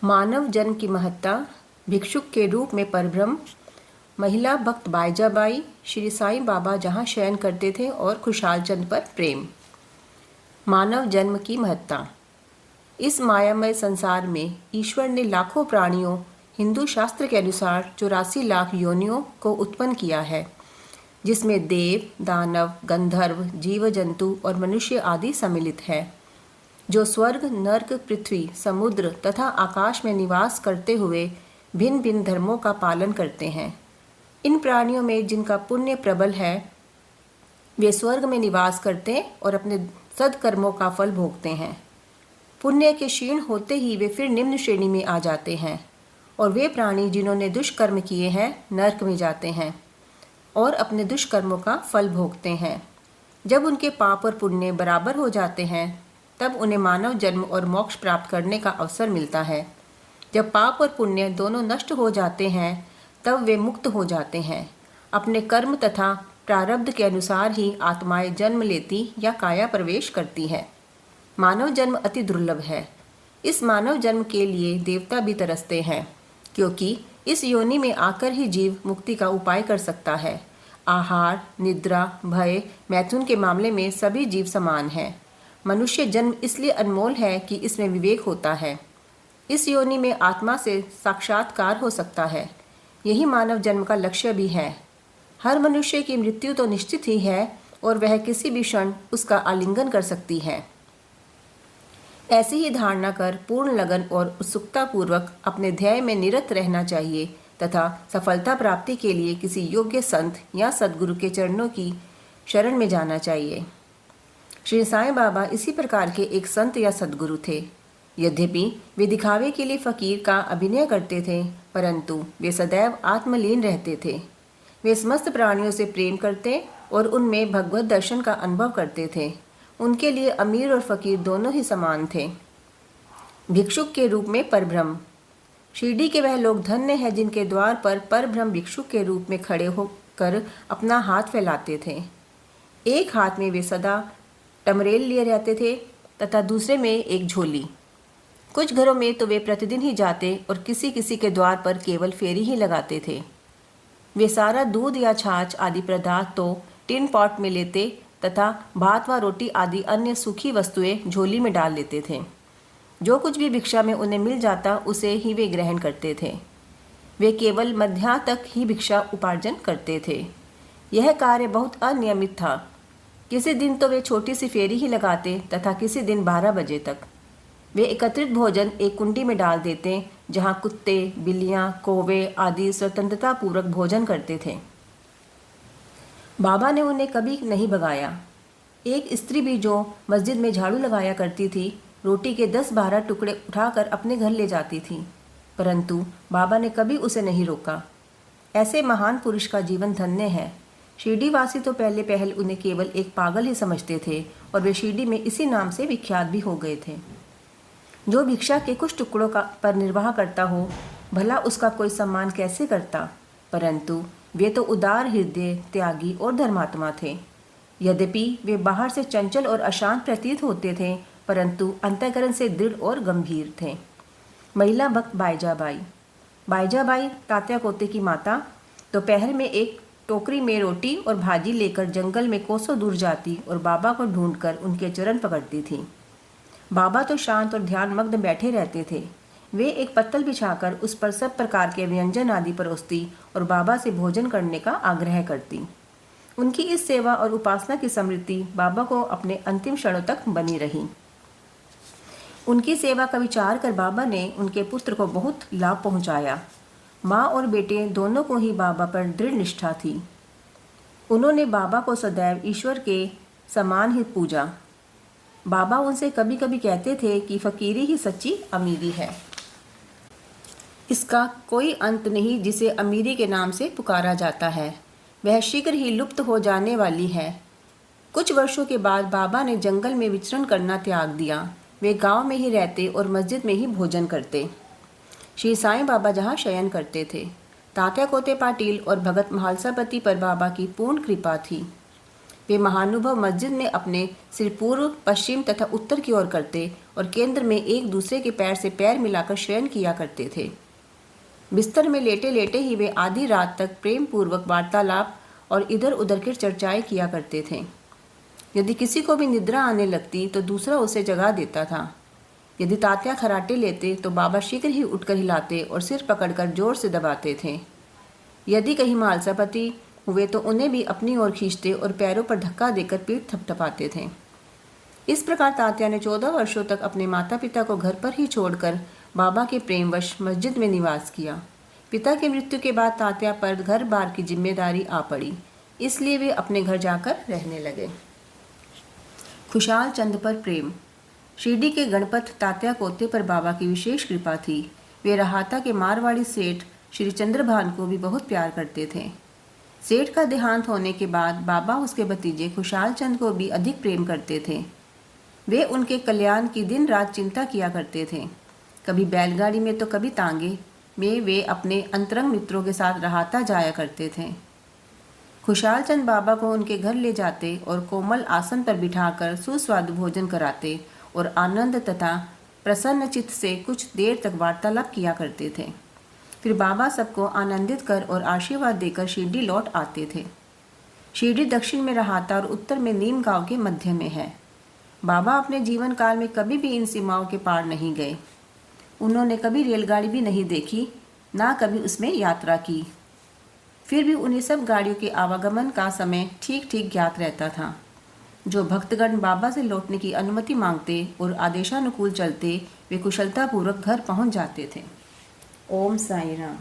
मानव जन्म की महत्ता, भिक्षुक के रूप में परब्रह्म, महिला भक्त बाईजाबाई, श्री साईं बाबा जहाँ शयन करते थे और खुशहाल चंद पर प्रेम। मानव जन्म की महत्ता। इस मायामय संसार में ईश्वर ने लाखों प्राणियों, हिंदू शास्त्र के अनुसार 84 लाख योनियों को उत्पन्न किया है, जिसमें देव, दानव, गंधर्व, जीव जंतु और मनुष्य आदि सम्मिलित है, जो स्वर्ग, नर्क, पृथ्वी, समुद्र तथा आकाश में निवास करते हुए भिन्न भिन्न धर्मों का पालन करते हैं। इन प्राणियों में जिनका पुण्य प्रबल है, वे स्वर्ग में निवास करते और अपने सद्कर्मों का फल भोगते हैं। पुण्य के क्षीण होते ही वे फिर निम्न श्रेणी में आ जाते हैं, और वे प्राणी जिन्होंने दुष्कर्म किए हैं नर्क में जाते हैं और अपने दुष्कर्मों का फल भोगते हैं। जब उनके पाप और पुण्य बराबर हो जाते हैं, तब उन्हें मानव जन्म और मोक्ष प्राप्त करने का अवसर मिलता है। जब पाप और पुण्य दोनों नष्ट हो जाते हैं, तब वे मुक्त हो जाते हैं। अपने कर्म तथा प्रारब्ध के अनुसार ही आत्माएं जन्म लेती या काया प्रवेश करती है। मानव जन्म अति दुर्लभ है। इस मानव जन्म के लिए देवता भी तरसते हैं, क्योंकि इस योनि में आकर ही जीव मुक्ति का उपाय कर सकता है। आहार, निद्रा, भय, मैथुन के मामले में सभी जीव समान हैं। मनुष्य जन्म इसलिए अनमोल है कि इसमें विवेक होता है। इस योनि में आत्मा से साक्षात्कार हो सकता है। यही मानव जन्म का लक्ष्य भी है। हर मनुष्य की मृत्यु तो निश्चित ही है, और वह किसी भी क्षण उसका आलिंगन कर सकती है। ऐसी ही धारणा कर पूर्ण लगन और उत्सुकतापूर्वक अपने ध्येय में निरत रहना चाहिए तथा सफलता प्राप्ति के लिए किसी योग्य संत या सद्गुरु के चरणों की शरण में जाना चाहिए। श्री साईं बाबा इसी प्रकार के एक संत या सद्गुरु थे। यद्यपि वे दिखावे के लिए फकीर का अभिनय करते थे, परंतु वे सदैव आत्मलीन रहते थे। वे समस्त प्राणियों से प्रेम करते और उनमें भगवत दर्शन का अनुभव करते थे। उनके लिए अमीर और फकीर दोनों ही समान थे। भिक्षुक के रूप में परब्रह्म। शिरडी के वह लोग धन्य हैं जिनके द्वार पर परब्रह्म भिक्षुक के रूप में खड़े होकर अपना हाथ फैलाते थे। एक हाथ में वे सदा टमरेल लिए रहते थे तथा दूसरे में एक झोली। कुछ घरों में तो वे प्रतिदिन ही जाते और किसी किसी के द्वार पर केवल फेरी ही लगाते थे। वे सारा दूध या छाछ आदि पदार्थ तो टिन पॉट में लेते तथा भात व रोटी आदि अन्य सूखी वस्तुएं झोली में डाल लेते थे। जो कुछ भी भिक्षा में उन्हें मिल जाता उसे ही वे ग्रहण करते थे। वे केवल मध्याह्न तक ही भिक्षा उपार्जन करते थे। यह कार्य बहुत अनियमित था। किसी दिन तो वे छोटी सी फेरी ही लगाते तथा किसी दिन 12 बजे तक। वे एकत्रित भोजन एक कुंडी में डाल देते, जहाँ कुत्ते, बिल्लियाँ, कौवे आदि स्वतंत्रता पूर्वक भोजन करते थे। बाबा ने उन्हें कभी नहीं भगाया। एक स्त्री भी जो मस्जिद में झाड़ू लगाया करती थी, रोटी के 10-12 टुकड़े उठाकर अपने घर ले जाती थी, परंतु बाबा ने कभी उसे नहीं रोका। ऐसे महान पुरुष का जीवन धन्य है। शिरडी वासी तो पहले पहल उन्हें केवल एक पागल ही समझते थे, और वे शिरडी में इसी नाम से विख्यात भी हो गए थे। जो भिक्षा के कुछ टुकड़ों का पर निर्वाह करता हो, भला उसका कोई सम्मान कैसे करता, परंतु वे तो उदार हृदय, त्यागी और धर्मात्मा थे। यद्यपि वे बाहर से चंचल और अशांत प्रतीत होते थे, परंतु अंतःकरण से दृढ़ और गंभीर थे। महिला भक्त बाईजाबाई। बाईजाबाई तात्या कोते की माता दोपहर में एक टोकरी में रोटी और भाजी लेकर जंगल में कोसों दूर जाती और बाबा को ढूंढकर उनके चरण पकड़ती थी। बाबा तो शांत और ध्यानमग्न बैठे रहते थे। वे एक पत्तल बिछाकर उस पर सब प्रकार के व्यंजन आदि परोसती और बाबा से भोजन करने का आग्रह करती। उनकी इस सेवा और उपासना की स्मृति बाबा को अपने अंतिम क्षणों तक बनी रही। उनकी सेवा का विचार कर बाबा ने उनके पुत्र को बहुत लाभ पहुंचाया। माँ और बेटे दोनों को ही बाबा पर दृढ़ निष्ठा थी। उन्होंने बाबा को सदैव ईश्वर के समान ही पूजा। बाबा उनसे कभी कभी कहते थे कि फकीरी ही सच्ची अमीरी है। इसका कोई अंत नहीं जिसे अमीरी के नाम से पुकारा जाता है, वह शीघ्र ही लुप्त हो जाने वाली है। कुछ वर्षों के बाद बाबा ने जंगल में विचरण करना त्याग दिया। वे गांव में ही रहते और मस्जिद में ही भोजन करते। श्री साईं बाबा जहाँ शयन करते थे। तात्या कोते पाटिल और भगत महालसापति पर बाबा की पूर्ण कृपा थी। वे महानुभव मस्जिद में अपने सिर पूर्व, पश्चिम तथा उत्तर की ओर करते और केंद्र में एक दूसरे के पैर से पैर मिलाकर शयन किया करते थे। बिस्तर में लेटे लेटे ही वे आधी रात तक प्रेम पूर्वक वार्तालाप और इधर उधर की चर्चाएं किया करते थे। यदि किसी को भी निद्रा आने लगती तो दूसरा उसे जगा देता था। यदि तात्या खराटे लेते तो बाबा शीघ्र ही उठकर हिलाते और सिर पकड़कर जोर से दबाते थे। यदि कहीं मालसापति हुए तो उन्हें भी अपनी ओर खींचते और पैरों पर धक्का देकर पीठ थपथपाते थे। इस प्रकार तात्या ने 14 वर्षों तक अपने माता पिता को घर पर ही छोड़कर बाबा के प्रेमवश मस्जिद में निवास किया। पिता की मृत्यु के बाद तात्या पर घर बार की जिम्मेदारी आ पड़ी, इसलिए वे अपने घर जाकर रहने लगे। खुशाल चंद पर प्रेम। शिरडी के गणपत तात्या पोते पर बाबा की विशेष कृपा थी। वे रहाता के मारवाड़ी सेठ श्री चंद्रभान को भी बहुत प्यार करते थे। सेठ का देहांत होने के बाद बाबा उसके भतीजे खुशाल चंद को भी अधिक प्रेम करते थे। वे उनके कल्याण की दिन रात चिंता किया करते थे। कभी बैलगाड़ी में तो कभी तांगे में वे अपने अंतरंग मित्रों के साथ रहाता जाया करते थे। खुशाल चंद बाबा को उनके घर ले जाते और कोमल आसन पर बिठाकर सुस्वादु भोजन कराते और आनंद तथा प्रसन्न चित्त से कुछ देर तक वार्तालाप किया करते थे। फिर बाबा सबको आनंदित कर और आशीर्वाद देकर शिरडी लौट आते थे। शिरडी दक्षिण में रहाता और उत्तर में नीम गांव के मध्य में है। बाबा अपने जीवन काल में कभी भी इन सीमाओं के पार नहीं गए। उन्होंने कभी रेलगाड़ी भी नहीं देखी, ना कभी उसमें यात्रा की। फिर भी उन्हें सब गाड़ियों के आवागमन का समय ठीक ठीक ज्ञात रहता था। जो भक्तगण बाबा से लौटने की अनुमति मांगते और आदेशानुकूल चलते, वे कुशलतापूर्वक घर पहुंच जाते थे। ओम साई राम।